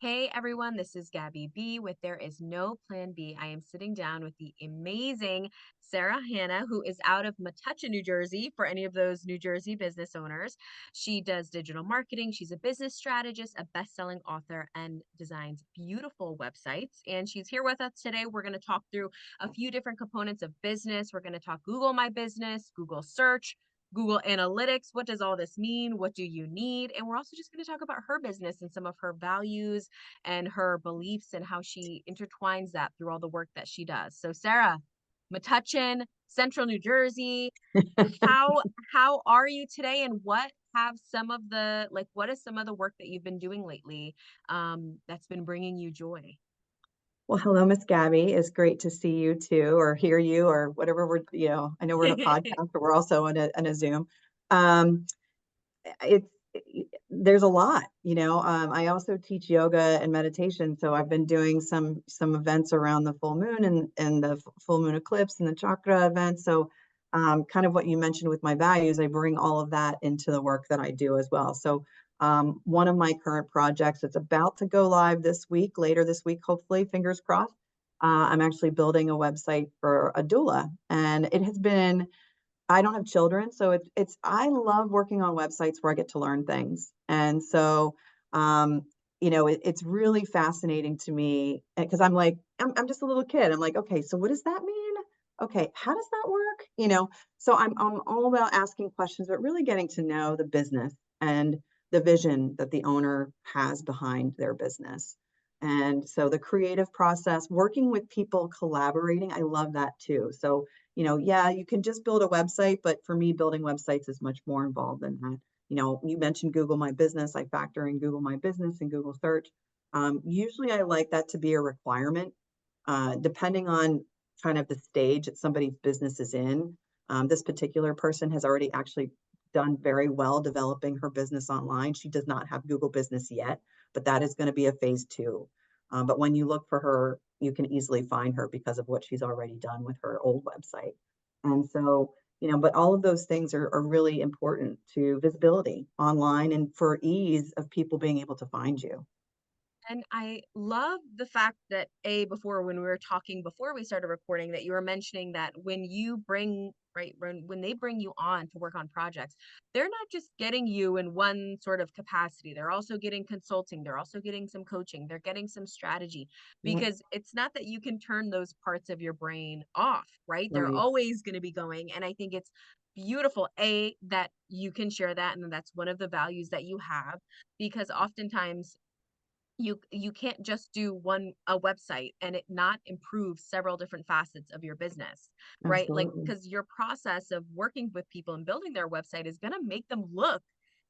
Hey everyone, this is Gabby B with There Is No Plan B. I am sitting down with the amazing Sarah Hanna, who is out of Metuchen, New Jersey, for any of those New Jersey business owners. She does digital marketing. She's a business strategist, a best-selling author, and designs beautiful websites. And she's here with us today. We're going to talk through a few different components of business. We're going to talk Google My Business, Google Search, Google Analytics. What does all this mean? What do you need? And we're also just going to talk about her business and some of her values and her beliefs and how she intertwines that through all the work that she does. So Sarah, Metuchen, Central New Jersey, how how are you today, and what is some of the work that you've been doing lately that's been bringing you joy? Well, hello, Miss Gabby. It's great to see you too, or hear you, or whatever I know we're in a podcast, but we're also on a Zoom. Um, it's there's a lot, I also teach yoga and meditation, so I've been doing some events around the full moon and the full moon eclipse and the chakra events. So, kind of what you mentioned with my values, I bring all of that into the work that I do as well. So, one of my current projects, it's about to go live this week, later this week, hopefully, fingers crossed. I'm actually building a website for a doula, and it has been I don't have children, so it's I love working on websites where I get to learn things. And so, it's really fascinating to me because I'm just a little kid. I'm like, okay, so what does that mean? Okay, how does that work? So I'm all about asking questions, but really getting to know the business and the vision that the owner has behind their business. And so the creative process, working with people, collaborating, I love that too. So yeah, you can just build a website, but for me, building websites is much more involved than that. You mentioned Google My Business. I factor in Google My Business and Google Search. Usually I like that to be a requirement, depending on kind of the stage that somebody's business is in. This particular person has already actually done very well developing her business online. She does not have Google Business yet, but that is going to be a phase two. But when you look for her, you can easily find her because of what she's already done with her old website. And so, but all of those things are really important to visibility online and for ease of people being able to find you. And I love the fact that before when we were talking before we started recording, that you were mentioning that when you bring right when they bring you on to work on projects, they're not just getting you in one sort of capacity. They're also getting consulting, they're also getting some coaching, they're getting some strategy, Yep, because it's not that you can turn those parts of your brain off, right? They're right. always going to be going. And I think it's beautiful that you can share that, and that's one of the values that you have, because oftentimes you can't just do a website and it not improve several different facets of your business, right? Like, Absolutely. because your process of working with people and building their website is going to make them look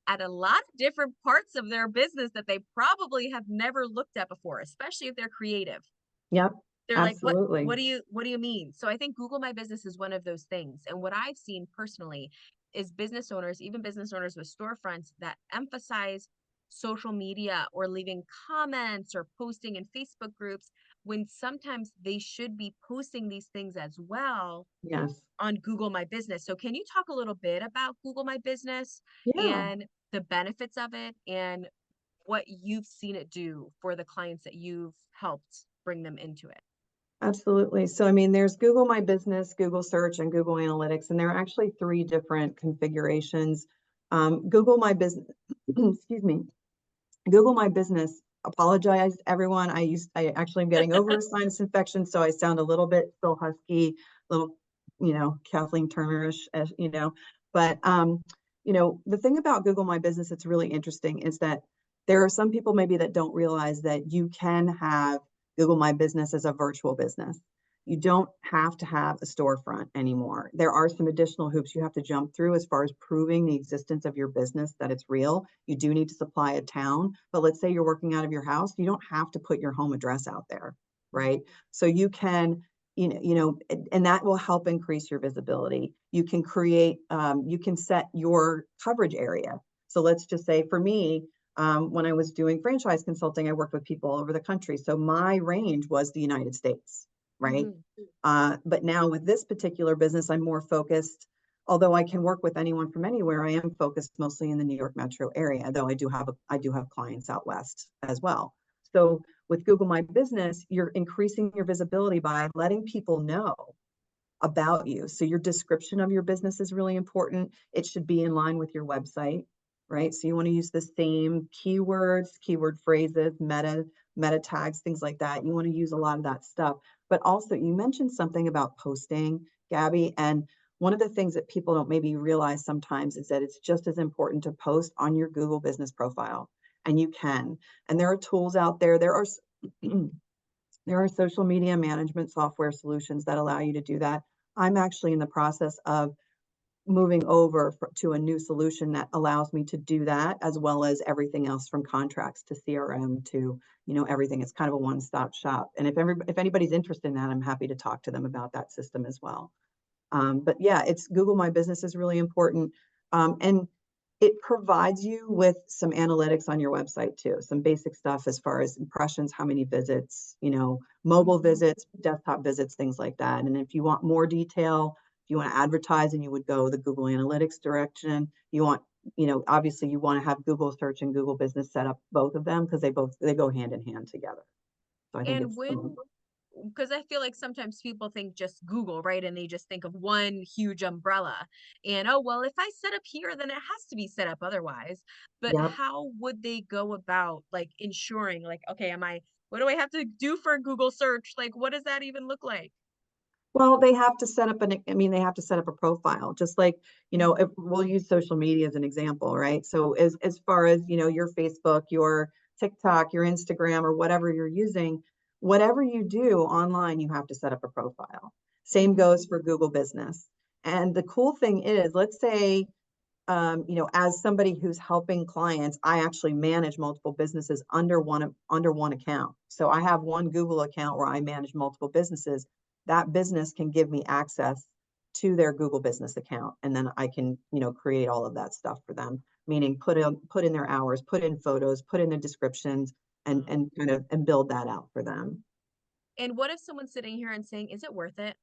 at a lot of different parts of their business that they probably have never looked at before, especially if they're creative. Yep, They're like, what absolutely. do you mean? So I think Google My Business is one of those things. And what I've seen personally is business owners, even business owners with storefronts, that emphasize social media or leaving comments or posting in Facebook groups, when sometimes they should be posting these things as well Yes. on Google My Business. So can you talk a little bit about Google My Business Yeah. and the benefits of it, and what you've seen it do for the clients that you've helped bring them into it? Absolutely. So, I mean, there's Google My Business, Google Search, and Google Analytics, and there are actually three different configurations. Google My Business, excuse me, Google My Business. Apologize, everyone. I actually am getting over a sinus infection, so I sound a little bit still husky, little, Kathleen Turnerish, But the thing about Google My Business that's really interesting is that there are some people maybe that don't realize that you can have Google My Business as a virtual business. You don't have to have a storefront anymore. There are some additional hoops you have to jump through as far as proving the existence of your business, that it's real. You do need to supply a town, but let's say you're working out of your house, you don't have to put your home address out there, right? So you can, and that will help increase your visibility. You can you can set your coverage area. So let's just say for me, when I was doing franchise consulting, I worked with people all over the country. So my range was the United States, right? Mhm. But now with this particular business, I'm more focused. Although I can work with anyone from anywhere, I am focused mostly in the New York metro area. Though I do have clients out west as well. So with Google My Business, you're increasing your visibility by letting people know about you. So your description of your business is really important. It should be in line with your website, right? So you want to use the same keywords, keyword phrases, meta tags, things like that. You want to use a lot of that stuff. But also, you mentioned something about posting, Gabby, and one of the things that people don't maybe realize sometimes is that it's just as important to post on your Google business profile. And you can. And there are tools out there. There are there are social media management software solutions that allow you to do that. I'm actually in the process of moving over to a new solution that allows me to do that, as well as everything else from contracts to CRM to, everything. It's kind of a one-stop shop. And if anybody's interested in that, I'm happy to talk to them about that system as well. But yeah, it's Google My Business is really important. And it provides you with some analytics on your website too, some basic stuff as far as impressions, how many visits, mobile Mhm. visits, desktop visits, things like that. And if you want more detail, if you want to advertise and you would go the Google Analytics direction, you want, obviously you want to have Google Search and Google Business set up, both of them, because they go hand in hand together. So I think And it's when because I feel like sometimes people think just Google, right? And they just think of one huge umbrella. And oh, well, if I set up here, then it has to be set up otherwise. But yeah. how would they go about like ensuring, like, okay, what do I have to do for Google search? Like, what does that even look like? Well, they have to set up they have to set up a profile, just like, Mhm. if we'll use social media as an example, right? So as far as, your Facebook, your TikTok, your Instagram, or whatever you're using, whatever you do online, you have to set up a profile. Same Mhm. goes for Google Business. And the cool thing is, let's say, as somebody who's helping clients, I actually manage multiple businesses under one account. So I have one Google account where I manage multiple businesses. That business can give me access to their Google business account, and then I can, create all of that stuff for them. Meaning, put in their hours, put in photos, put in the descriptions, and Wow. and kind of and build that out for them. And what if someone's sitting here and saying, is it worth it?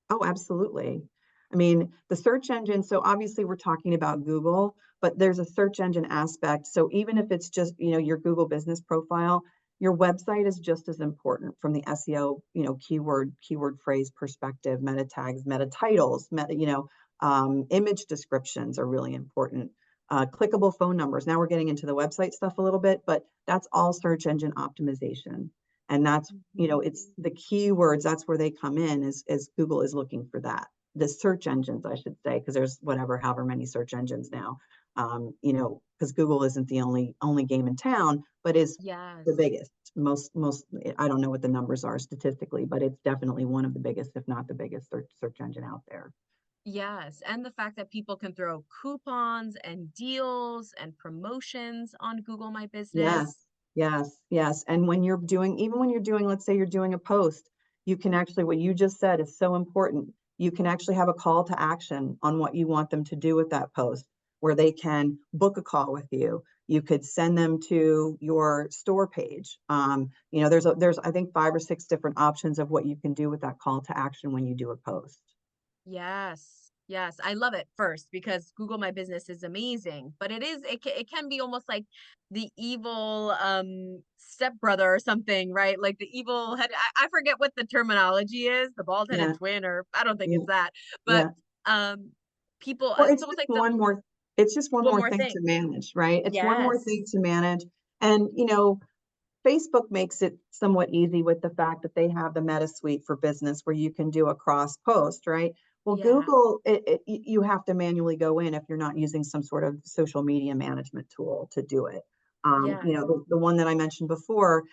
Oh, absolutely. I mean, the search engine, so obviously we're talking about Google, but there's a search engine aspect. So even if it's just, your Google business profile, your website is just as important from the SEO, keyword phrase perspective, meta tags, meta titles, image descriptions are really important. Clickable phone numbers. Now we're getting into the website stuff a little bit, but that's all search engine optimization. And that's, Mhm. it's the keywords, that's where they come in, is Google is looking for that. The search engines, I should say, because there's however many search engines now. Because Google isn't the only game in town, but is the Yes. biggest. Most I don't know what the numbers are statistically, but it's definitely one of the biggest, if not the biggest search engine out there. Yes, and the fact that people can throw coupons and deals and promotions on Google My Yes, Business. yes. And even when you're doing, let's say you're doing a post, you can actually, what you just said is so important. You can actually have a call to action on what you want them to do with that post, where they can book a call with you. You could send them to your store page. There's I think 5 or 6 different options of what you can do with that call to action when you do a post. Yes. Yes, I love it first because Google My Business is amazing, but it can be almost like the evil stepbrother or something, right? Like the evil head I forget what the terminology is, the bald-headed Yeah, twin or I don't think yeah, it's that. But yeah. people Well, it's almost like the it's just one one more more thing to thing. manage, right? It's one more thing Yes. to manage. And, Facebook makes it somewhat easy with the fact that they have the Meta Suite for business where you can do a cross post, right? Well, Yeah. Google, you have to manually go in if you're not using some sort of social media management tool to do it. Yes. The one that I mentioned before,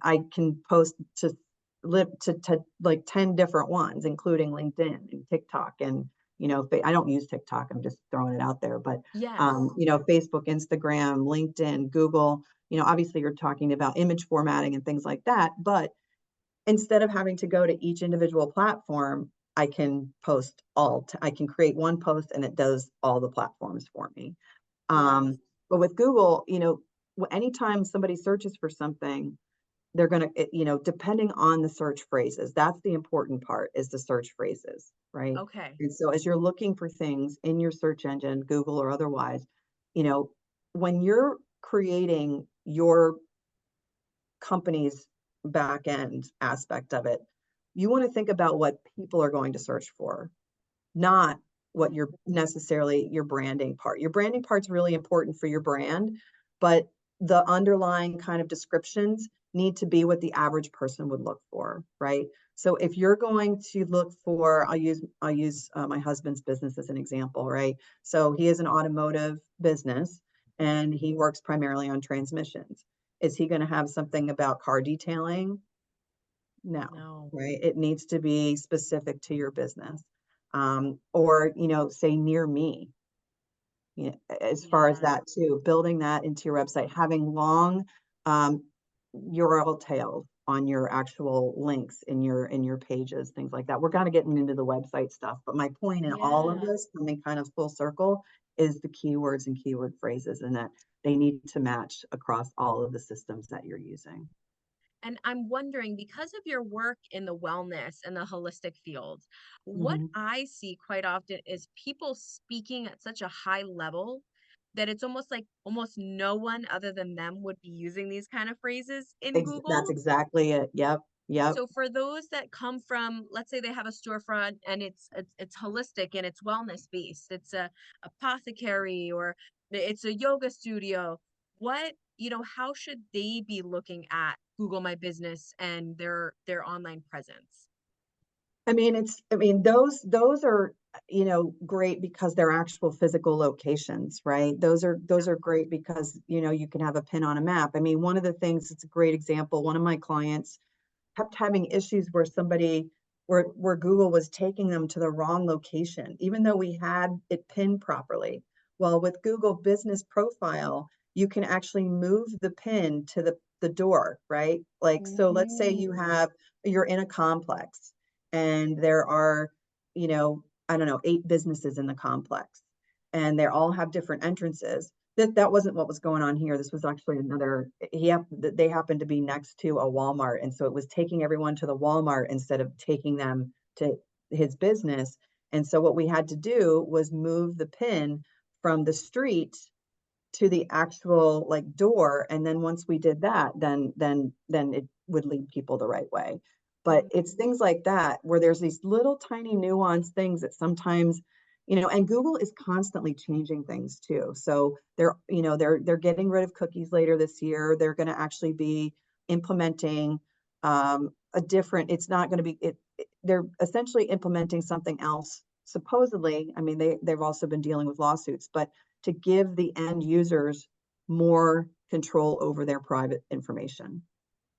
I can post to like 10 different ones, including LinkedIn and TikTok. And, I don't use TikTok. I'm just throwing it out there, but, Yes. Facebook, Instagram, LinkedIn, Google, obviously you're talking about image formatting and things like that, but instead of having to go to each individual platform, I can create one post and it does all the platforms for me. Yes. But with Google, anytime somebody searches for something, they're going to, depending on the search phrases, that's the important part, is the search phrases, right? Okay. And so as you're looking for things in your search engine, Google or otherwise, you know, when you're creating your company's back end aspect of it, you want to think about what people are going to search for, not what your necessarily your branding part. Your branding part's really important for your brand, but the underlying kind of descriptions need to be what the average person would look for, right? So if you're going to look for, I'll use my husband's business as an example, right? So he is an automotive business and he works primarily on transmissions. Is he going to have something about car detailing? No, No. right? It needs to be specific to your business. Or, say near me, as far as Yeah. that too, building that into your website, having long um, URL tails on your actual links in your pages, things like that. We're kind of getting into the website stuff, but my point in all of Yeah. this, coming kind of full circle, is the keywords and keyword phrases, and that they need to match across all of the systems that you're using. And I'm wondering, because of your work in the wellness and the holistic field, what Mhm. I see quite often is people speaking at such a high level that it's almost like almost no one other than them would be using these kind of phrases in That's Google. exactly it. Yep. Yep. So for those that come from, let's say they have a storefront and it's holistic and it's wellness based, it's a apothecary or it's a yoga studio. How should they be looking at Google My Business and their online presence? Those are, great because they're actual physical locations, right? Those are great because, you can have a pin on a map. I mean, one of the things, it's a great example. One of my clients kept having issues where where Google was taking them to the wrong location, even though we had it pinned properly. Well, with Google Business Profile, you can actually move the pin to the door, right? Like, so let's say you're in a complex and there are, I don't know, 8 businesses in the complex and they all have different entrances. That wasn't what was going on here. This was actually they happened to be next to a Walmart, and so it was taking everyone to the Walmart instead of taking them to his business. And so what we had to do was move the pin from the street to the actual like door, and then once we did that, then it would lead people the right way. But it's things like that where there's these little tiny nuanced things that sometimes, and Google is constantly changing things too. So they're getting rid of cookies later this year. They're going to actually be implementing a different, it's not going to be they're essentially implementing something else supposedly. I mean, they've also been dealing with lawsuits, but to give the end users more control over their private information.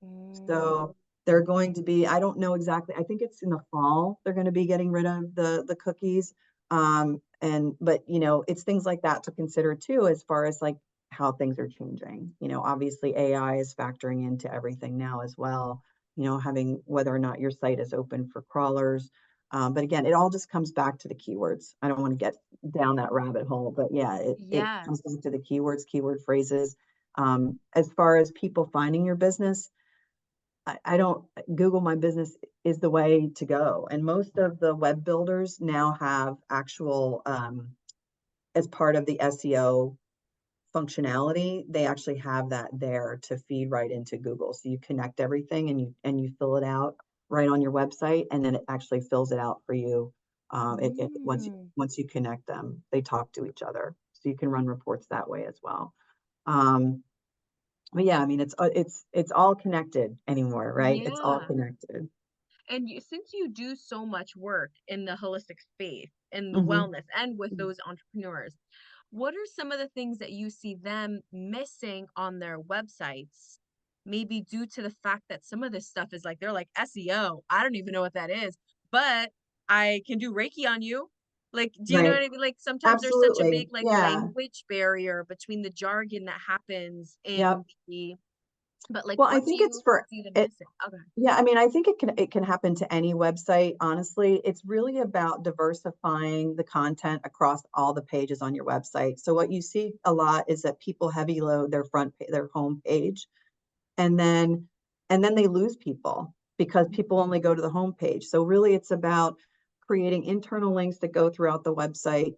Mm, So they're going to be, I don't know exactly, I think it's in the fall, they're going to be getting rid of the cookies. But it's things like that to consider too, as far as like how things are changing. Obviously AI is factoring into everything now as well, having whether or not your site is open for crawlers. But again, it all just comes back to the keywords. I don't want to get down that rabbit hole, but yeah, it comes yes. back to the keywords, keyword phrases. As far as people finding your business, I don't, Google My Business is the way to go. And most of the web builders now have actual, as part of the SEO functionality, they actually have that there to feed right into Google. So you connect everything and you fill it out right on your website, and then it actually fills it out for you. Mm. Once you connect them, they talk to each other. So you can run reports that way as well. Um, but yeah, I mean, it's all connected anymore, right? It's all Yeah. connected. And since you do so much work in the holistic space, in the Hmm. wellness, and with those entrepreneurs, what are some of the things that you see them missing on their websites? Maybe due to the fact that some of this stuff is like, they're like SEO. I don't even know what that is, but I can do Reiki on you. Like, do you know Right. what I mean? Like, sometimes there's such a Absolutely. big like Yeah. language barrier between the jargon that happens Yep. in but like, Well, I what do think it's you for see them it. missing? Okay. Yeah, I mean, I think it can happen to any website, honestly. It's really about diversifying the content across all the pages on your website. So what you see a lot is that people heavy load their home page, and then they lose people because people only go to the home page. So really it's about creating internal links that go throughout the website,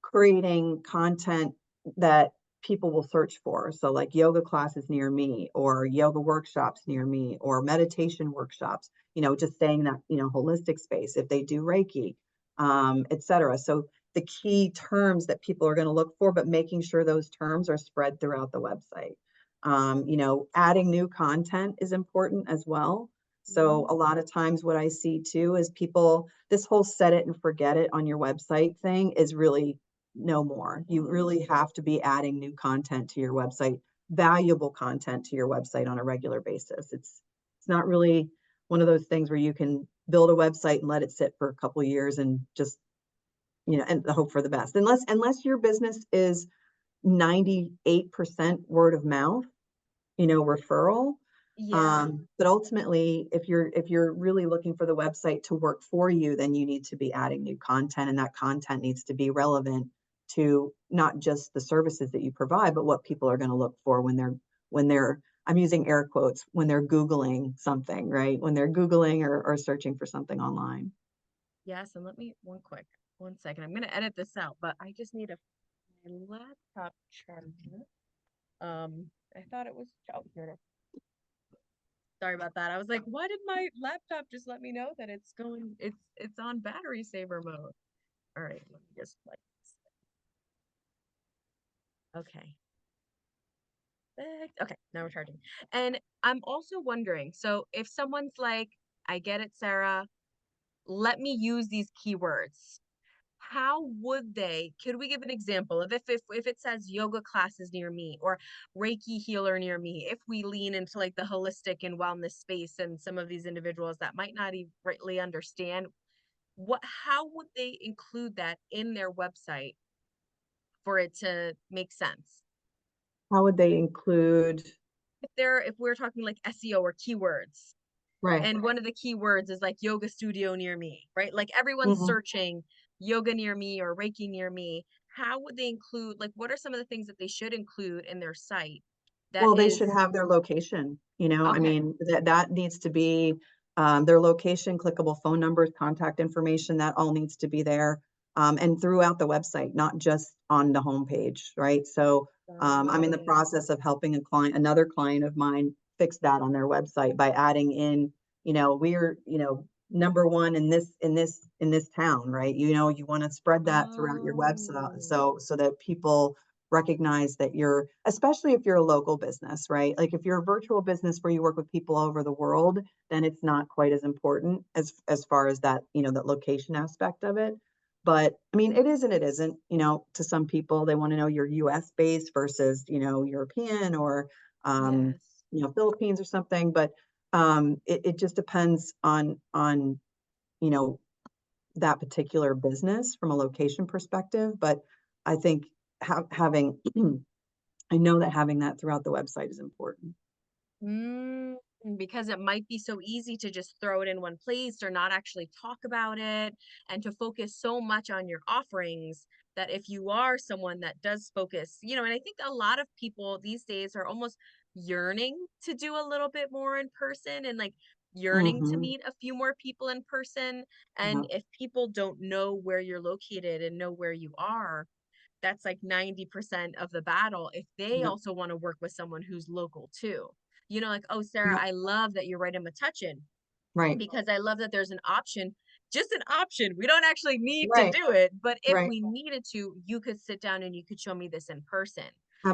creating content that people will search for. So like yoga classes near me, or yoga workshops near me, or meditation workshops, just staying in that, holistic space if they do Reiki, et cetera. So the key terms that people are going to look for, but making sure those terms are spread throughout the website. Adding new content is important as well. So Mm, a lot of times what I see too is people, this whole set it and forget it on your website thing is really no more. You really have to be adding new content to your website, valuable content to your website on a regular basis. It's not really one of those things where you can build a website and let it sit for a couple of years and just, and hope for the best. Unless your business is 98% word of mouth, referral. yeah. But ultimately, if you're really looking for the website to work for you, then you need to be adding new content, and that content needs to be relevant to not just the services that you provide, but what people are going to look for when they're I'm using air quotes when they're Googling something, right? When they're Googling or searching for something online. Yes, and let me one second. I'm gonna edit this out, but I just need a my laptop charger. I thought it was oh here it is. Sorry about that. I was like, why did my laptop just let me know that it's on battery saver mode? All right, let me just like okay. Perfect. Okay, now we're charging. And I'm also wondering, so if someone's like, I get it, Sarah, let me use these keywords. How would they, could we give an example of if it says yoga classes near me or Reiki healer near me, if we lean into like the holistic and wellness space and some of these individuals that might not even rightly understand how would they include that in their website for it to make sense? How would they include? If we're talking like SEO or keywords, Right. and one of the keywords is like yoga studio near me, right? Like everyone's Mhm. searching yoga near me or Reiki near me. How would they include, like, what are some of the things that they should include in their site that Well, they should is have their location, I okay? mean, that needs to be, their location, clickable phone numbers, contact information, that all needs to be there, and throughout the website, not just on the homepage, right? So, I'm in the Right. process of helping another client of mine fix that on their website by adding in, we're, number one in this town, right? You want to spread that throughout your website Oh, so that people recognize that you're, especially if you're a local business, right? Like if you're a virtual business where you work with people all over the world, then it's not quite as important as far as that, that location aspect of it. But I mean, it is and it isn't, to some people, they want to know you're US based versus, European or, um, yes. Philippines or something. But it just depends on, you know, that particular business from a location perspective. But I think having I know that having that throughout the website is important. Mm, because it might be so easy to just throw it in one place or not actually talk about it and to focus so much on your offerings that if you are someone that does focus, and I think a lot of people these days are almost yearning to do a little bit more in person and like yearning to Hmm. meet a few more people in person. And Yeah. if people don't know where you're located and know where you are, that's like 90% of the battle if they Yeah. also want to work with someone who's local too. Like, oh, Sarah, Yeah. I love that you're right in Metuchen Right. because I love that there's an option, just an option. We don't actually need to Right. do it, but if Right. we needed to, you could sit down and you could show me this in person.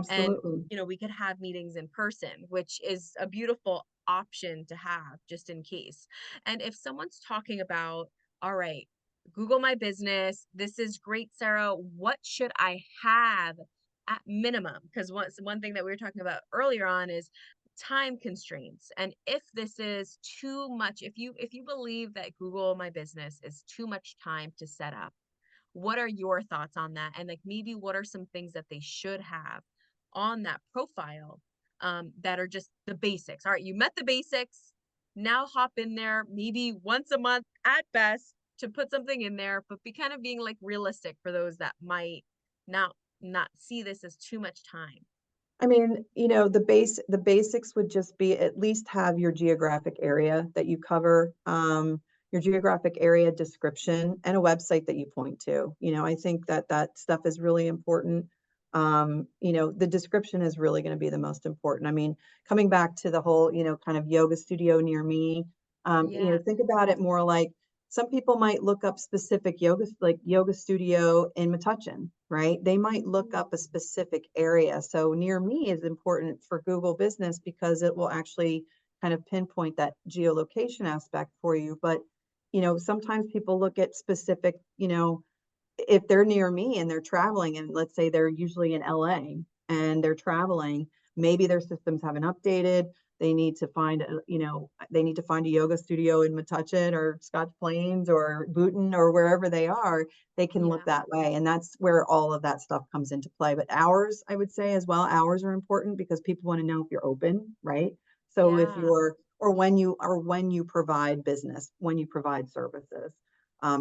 And, Absolutely. we could have meetings in person, which is a beautiful option to have just in case. And if someone's talking about, all right, Google my business, this is great, Sarah. What should I have at minimum? Because one thing that we were talking about earlier on is time constraints. And if this is too much, if you believe that Google my business is too much time to set up, what are your thoughts on that? And like maybe what are some things that they should have on that profile, that are just the basics? All right, you met the basics. Now hop in there maybe once a month at best to put something in there, but be kind of being like realistic for those that might not see this as too much time. I mean, the basics would just be at least have your geographic area that you cover, your geographic area description and a website that you point to. I think that that stuff is really important. The description is really going to be the most important. I mean, coming back to the whole, kind of yoga studio near me, Yeah. think about it more like some people might look up specific yoga, like yoga studio in Metuchen, right? They might look up a Mm. specific area. So near me is important for Google Business because it will actually kind of pinpoint that geolocation aspect for you. But, sometimes people look at specific, if they're near me and they're traveling, and let's say they're usually in LA and they're traveling, maybe their systems haven't updated. They need to find a yoga studio in Metuchen or Scotch Plains or Bhutan or wherever they are. They can look Yeah. that way. And that's where all of that stuff comes into play. But hours, I would say as well, hours are important because people want to know if you're open, right? So if Yeah. you're, or when you provide business, when you provide services.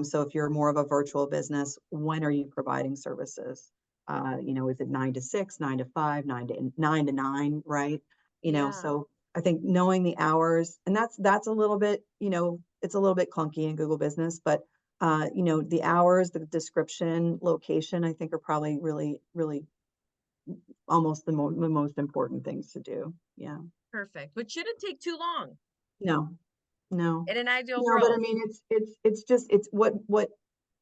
So if you're more of a virtual business, when are you providing services? Is it 9 to 6, 9 to 5, 9 to 9, right? Yeah. So I think knowing the hours, and that's a little bit, it's a little bit clunky in Google Business, but the hours, the description, location, I think are probably really, really almost the most important things to do. Yeah. Perfect. Which shouldn't take too long No, no, in an ideal no, but I world. mean, it's just, it's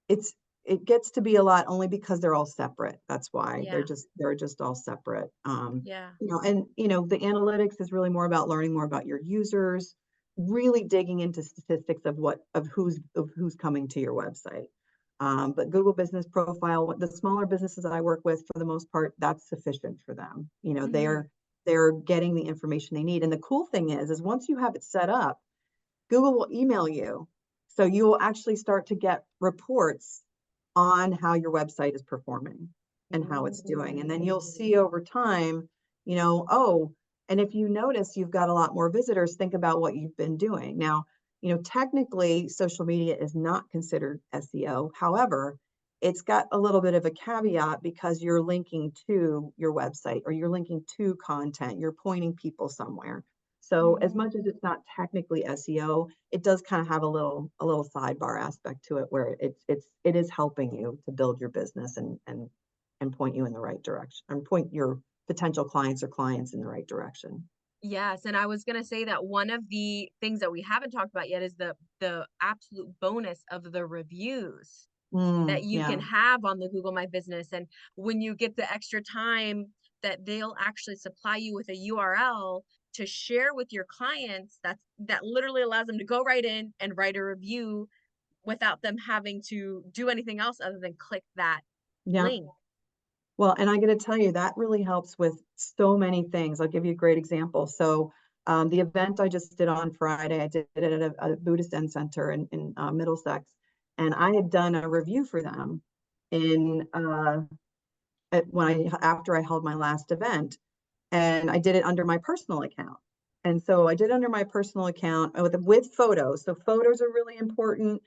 it's it gets to be a lot only because they're all separate. That's why Yeah. they're just all separate. Yeah. And the analytics is really more about learning more about your users, really digging into statistics of who's coming to your website. But Google Business Profile, the smaller businesses that I work with, for the most part, that's sufficient for them. Hmm. They're getting the information they need. And the cool thing is once you have it set up, Google will email you. So you will actually start to get reports on how your website is performing and how it's doing. And then you'll Ooh. see over time, oh, and if you notice you've got a lot more visitors, think about what you've been doing. Now, technically social media is not considered SEO. However, it's got a little bit of a caveat because you're linking to your website or you're linking to content, you're pointing people somewhere. So as Hmm. much as it's not technically SEO, it does kind of have a little sidebar aspect to it where it is helping you to build your business and point you in the right direction and point your potential clients or clients in the right direction. Yes, and I was gonna say that one of the things that we haven't talked about yet is the absolute bonus of the reviews that you can Yeah, have on the Google My Business. And when you get the extra time that they'll actually supply you with a URL to share with your clients, that literally allows them to go right in and write a review without them having to do anything else other than click that yeah. link. Well, and I'm going to tell you that really helps with so many things. I'll give you a great example. So, the event I just did on Friday, I did it at a Buddhist Zen center in Middlesex, and I had done a review for them in after I held my last event, and I did it under my personal account. And so I did under my personal account with photos. So photos are really important.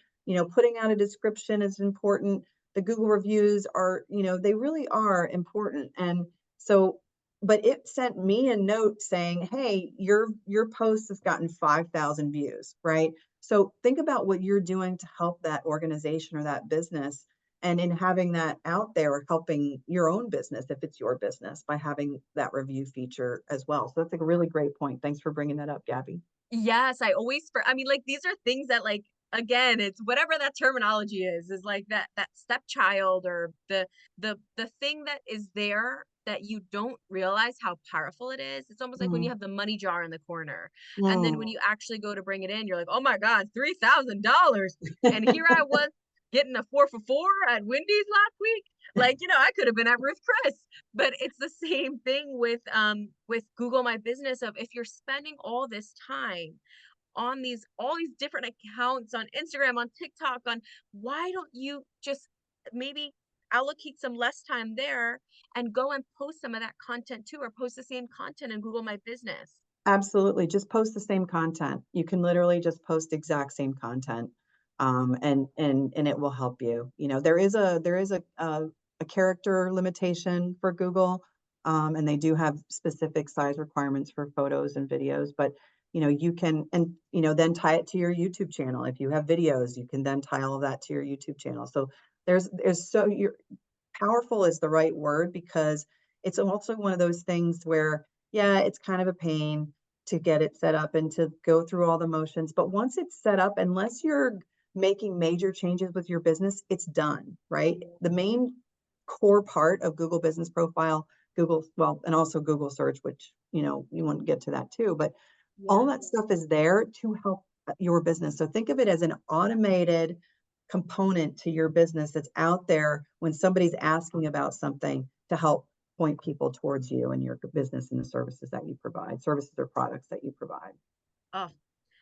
Putting out a description is important. The Google reviews are, they really are important. And so, but it sent me a note saying, "Hey, your post has gotten 5,000 views," right? So think about what you're doing to help that organization or that business, and in having that out there helping your own business if it's your business by having that review feature as well. So that's a really great point. Thanks for bringing that up, Gabby. Yes, I mean, like, these are things that, like, again, it's whatever that terminology is like that stepchild or the thing that is there that you don't realize how powerful it is. It's almost like when you Mm, have the money jar in the corner, and then when mm. you actually go to bring it in, you're like, "Oh my god, $3,000." And here I was getting a 4 for 4 at Wendy's last week. Like, I could have been at Ruth Chris. But it's the same thing with Google My Business. Of if you're spending all this time on these all these different accounts on Instagram, on TikTok, on why don't you just maybe allocate some less time there and go and post some of that content too, or post the same content in Google My Business. Absolutely. Just post the same content. You can literally just post exact same content. And it will help you. There is a character limitation for Google. And they do have specific size requirements for photos and videos, but you can, and then tie it to your YouTube channel. If you have videos, you can then tie all of that to your YouTube channel. So there's so you're powerful is the right word because it's also one of those things where, yeah, it's kind of a pain to get it set up and to go through all the motions. But once it's set up, unless you're making major changes with your business, it's done, right? The main core part of Google Business Profile, Google, well, and also Google Search, which, you want to get to that too, but all Yeah. that stuff is there to help your business. So think of it as an automated component to your business that's out there when somebody's asking about something to help point people towards you and your business and the services that you provide, services or products that you provide. Oh,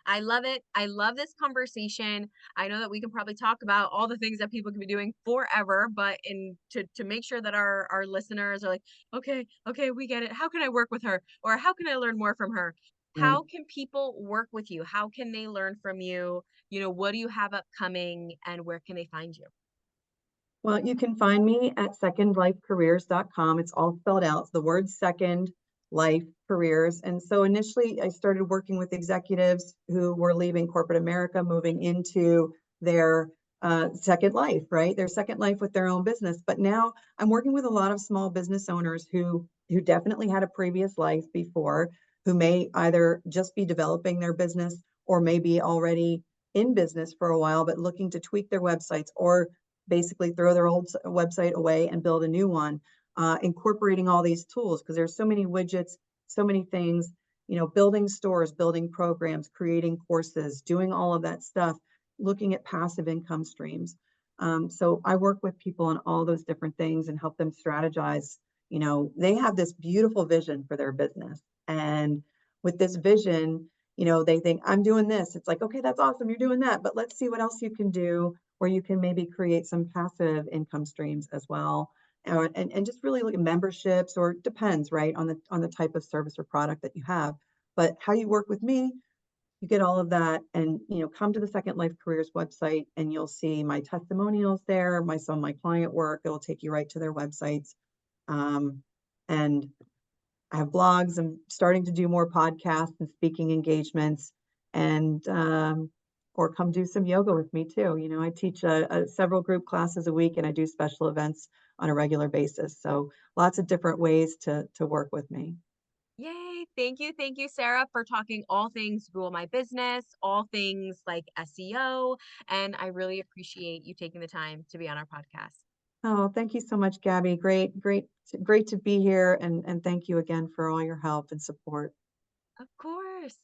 I love it. I love this conversation. I know that we can probably talk about all the things that people can be doing forever, but in to make sure that our listeners are like, okay, okay, we get it. How can I work with her? Or how can I learn more from her? Right. How can people work with you? How can they learn from you? What do you have upcoming and where can they find you? Well, you can find me at secondlifecareers.com. It's all spelled out. It's the word second life careers. And so initially I started working with executives who were leaving corporate America, moving into their second life, right? Their second life with their own business. But now I'm working with a lot of small business owners who definitely had a previous life before, who may either just be developing their business or maybe already in business for a while, but looking to tweak their websites or basically throw their old website away and build a new one, incorporating all these tools because there's so many widgets, so many things, building stores, building programs, creating courses, doing all of that stuff, looking at passive income streams. So I work with people on all those different things and help them strategize. They have this beautiful vision for their business. And with this vision, they think, I'm doing this. It's like, okay, that's awesome. You're doing that. But let's see what else you can do where you can maybe create some passive income streams as well. And just really look at memberships or depends, right, on the type of service or product that you have. But how you work with me, you get all of that and come to the Second Life Careers website and you'll see my testimonials there, some of my client work. It'll take you right to their websites. Um, and I have blogs. I'm starting to do more podcasts and speaking engagements, and or come do some yoga with me too. I teach several group classes a week, and I do special events on a regular basis. So lots of different ways to work with me. Yay. Thank you, Sarah, for talking all things Google My Business, all things like SEO. And I really appreciate you taking the time to be on our podcast. Oh, thank you so much, Gabby. Great to be here, and thank you again for all your help and support. Of course.